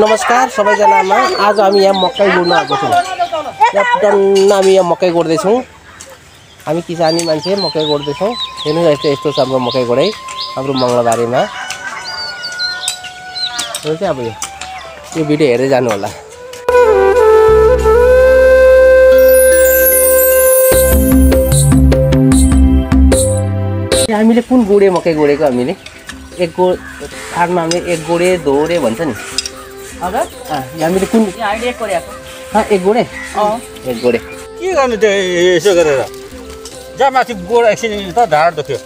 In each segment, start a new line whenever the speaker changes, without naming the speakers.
नमस्कार सबैजनामा आज हामी यहाँ मकै गोड्न आएको छौँ। टन्न हामी यहाँ मकै गोड्दैछौँ। हामी किसानी मान्छे मकै गोड्दैछौँ। हेर्नु यस्तो छ हाम्रो मकै गोडाइ हाम्रो मङ्गलबारेमा। हो चाहिँ अब यो भिडियो हेरेर जानु होला। हामीले कुन गोडे मकै गोडेको हामीले एक फार्ममा हामीले एक गोडे दोहोरे भन्छ नि। अगर हामीले कुन
आइडिया कोरेको
एक गोडे एक गोडे
के गर्नु त्यो यसो गरेर जा माथि गोड एकछिन त ढाड दुख्यो।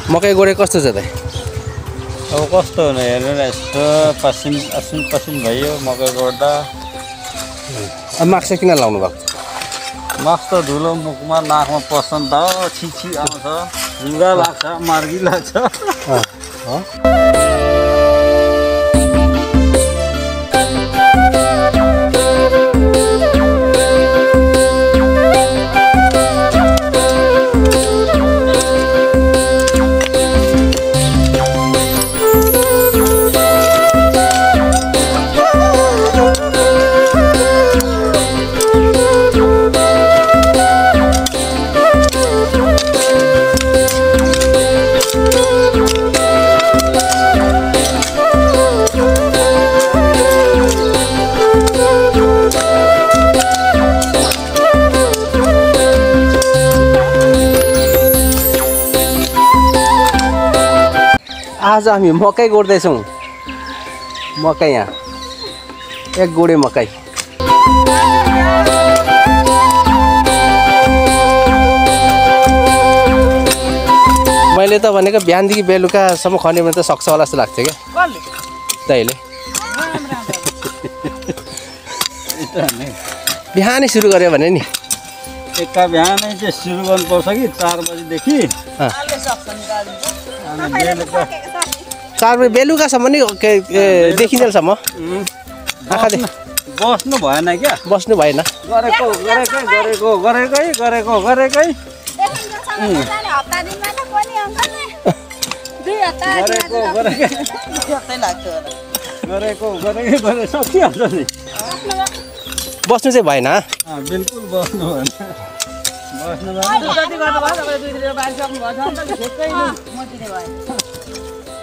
मकै गोडे कस्तो छ त?
अब कस्तो हुने हेर्नु न, यस्तो पसिन भयो मकै गोड्दा।
अब मास्क किन लाउनु भएको?
मस्त धुलो मुखमा नाकमा पस्छ छिछि आउँछ, रुगा लाग्छ, मार्गी लाग्छ।
आज हामी मकै गोड्दैछौँ। मकै यहाँ एक गोडे मकै। मैले त भनेको बिहानदेखि बेलुकासम्म खन्यो भने त सक्छ होला जस्तो लाग्छ क्या तैँले। बिहानै सुरु गऱ्यो भने नि
एका बिहानै चाहिँ सुरु गर्नुपर्छ कि 4 बजीदेखि
4 बजी बेलुकासम्म नि देखिन्जेलसम्म आँखा
बस्नु भएन क्या,
बस्नु भएन।
गरेकै सकिहाल्छ नि।
बस्नु चाहिँ भएन।
बिल्कुल बस्नु भएन।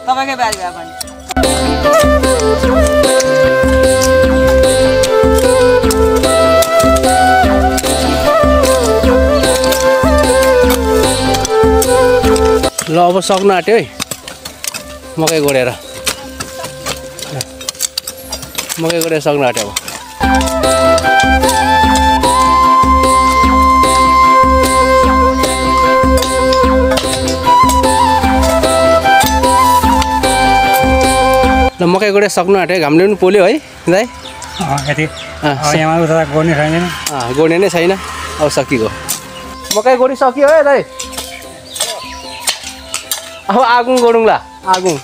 तपाईकै बारी भए पनि
ल अब सक्नु आँट्यो है मकै गोडेर। मकै गोडेर सक्नु आँट्यो अब। ल मकै गोडे सक्नु आँट्यो, घामले पनि पोल्यो है दाइ। गोड्ने नै छैन, अब सकिगयो। मकै गोडी सकियो है दाइ। अब आगुङ गोडौँला आगुङ।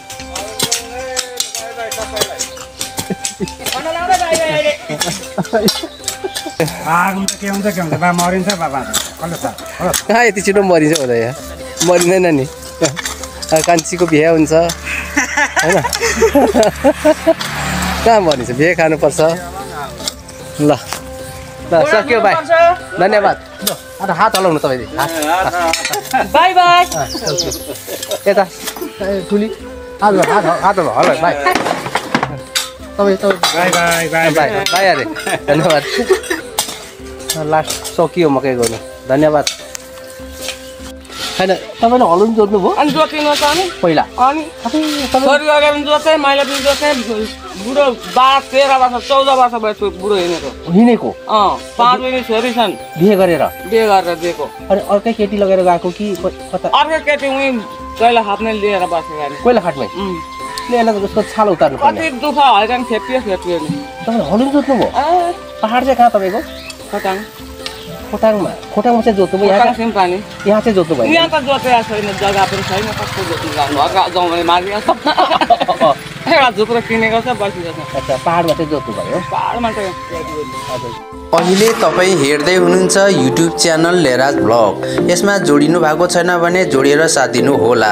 कहाँ यति छिटो मरिन्छ हुँदा यहाँ मरिँदैन नि। कान्छीको बिहे हुन्छ होइन, कहाँ मरिन्छ, बिहे खानुपर्छ। ल ल सक्यो भाइ, धन्यवाद। अन्त हात हलाउनु तपाईँले,
बाई बाई।
यता ठुली हात हलाउ भाइ। तपाईँ भाइ अरे धन्यवाद। लास्ट सकियो मकै गर्नु, धन्यवाद। छैन तपाईँले हलो पनि जोत्नु भयो
अनि जोतिनु छ अनि
पहिला
अनि छोरी अगाडि पनि जोत्थेँ मैले पनि जोत्थेँ बुढो 12-13 वर्ष 14 वर्ष भयो बुढो
हिँडेको
5 बहिनी छोरी छन्
बिहे गरेर
दिएको
अनि अर्कै केटी लगेर गएको कि कता
अर्को केटी उही कहिले हातमै लिएर बसेको अरे
कोइला खाटमै यसलाई त उसको छाल उतार्नु पर्ने
कति दुःख हैरान खेपियो नि
तपाईँले हलो पनि जोत्नु भयो पहाड चाहिँ कहाँ तपाईँको खोटाङमा चाहिँ जोत्नु भयो यहाँ चाहिँ जोत्नु भयो
यहाँ त जोतेको छैन जग्गा पनि छैन कस्तो जोत्नु जानु गाउँमा मार्गी एउटा झुक्रो किनेको छ बसिरहेको छ
अच्छा पहाडमा चाहिँ जोत्नु भयो
पहाडमा त
अहिले तपाईँ हेर्दै हुनुहुन्छ युट्युब च्यानल लेराज भ्लग। यसमा जोडिनु भएको छैन भने जोडिएर साथ दिनु होला।